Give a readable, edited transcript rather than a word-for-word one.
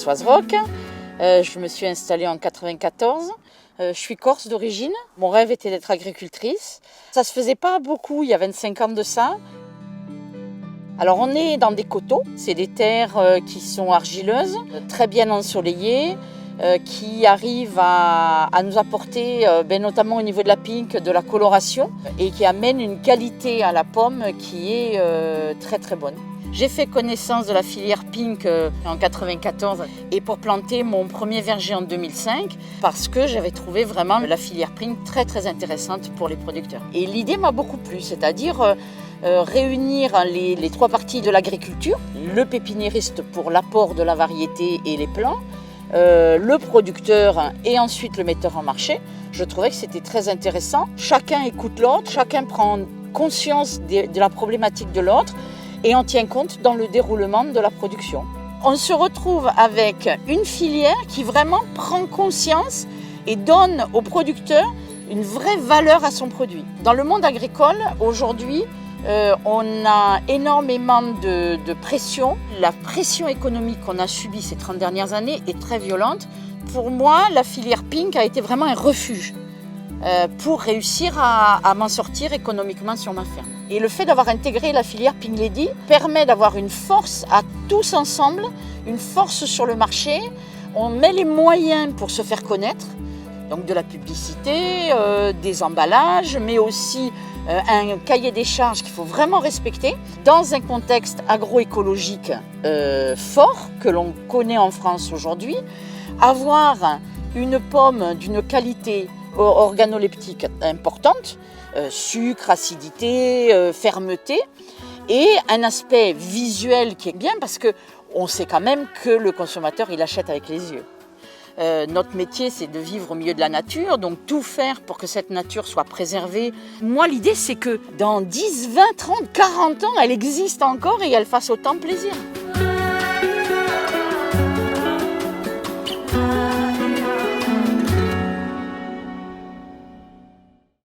Françoise Roch. Je me suis installée en 1994. Je suis corse d'origine. Mon rêve était d'être agricultrice. Ça ne se faisait pas beaucoup il y a 25 ans de ça. Alors on est dans des coteaux, c'est des terres qui sont argileuses, très bien ensoleillées, qui arrivent à nous apporter, notamment au niveau de la pink, de la coloration et qui amènent une qualité à la pomme qui est très très bonne. J'ai fait connaissance de la filière pink en 1994 et pour planter mon premier verger en 2005 parce que j'avais trouvé vraiment la filière pink très très intéressante pour les producteurs. Et l'idée m'a beaucoup plu, c'est-à-dire réunir les trois parties de l'agriculture, le pépiniériste pour l'apport de la variété et les plants, le producteur et ensuite le metteur en marché. Je trouvais que c'était très intéressant. Chacun écoute l'autre, chacun prend conscience de la problématique de l'autre et en tient compte dans le déroulement de la production. On se retrouve avec une filière qui vraiment prend conscience et donne au producteur une vraie valeur à son produit. Dans le monde agricole, aujourd'hui, on a énormément de pression. La pression économique qu'on a subie ces 30 dernières années est très violente. Pour moi, la filière pink a été vraiment un refuge pour réussir à m'en sortir économiquement sur ma ferme. Et le fait d'avoir intégré la filière Pink Lady permet d'avoir une force à tous ensemble, une force sur le marché. On met les moyens pour se faire connaître, donc de la publicité, des emballages, mais aussi un cahier des charges qu'il faut vraiment respecter dans un contexte agroécologique fort que l'on connaît en France aujourd'hui. Avoir une pomme d'une qualité organoleptique importante, sucre, acidité, fermeté, et un aspect visuel qui est bien parce qu'on sait quand même que le consommateur il achète avec les yeux. Notre métier, c'est de vivre au milieu de la nature, donc tout faire pour que cette nature soit préservée. Moi, l'idée, c'est que dans 10, 20, 30, 40 ans, elle existe encore et elle fasse autant plaisir.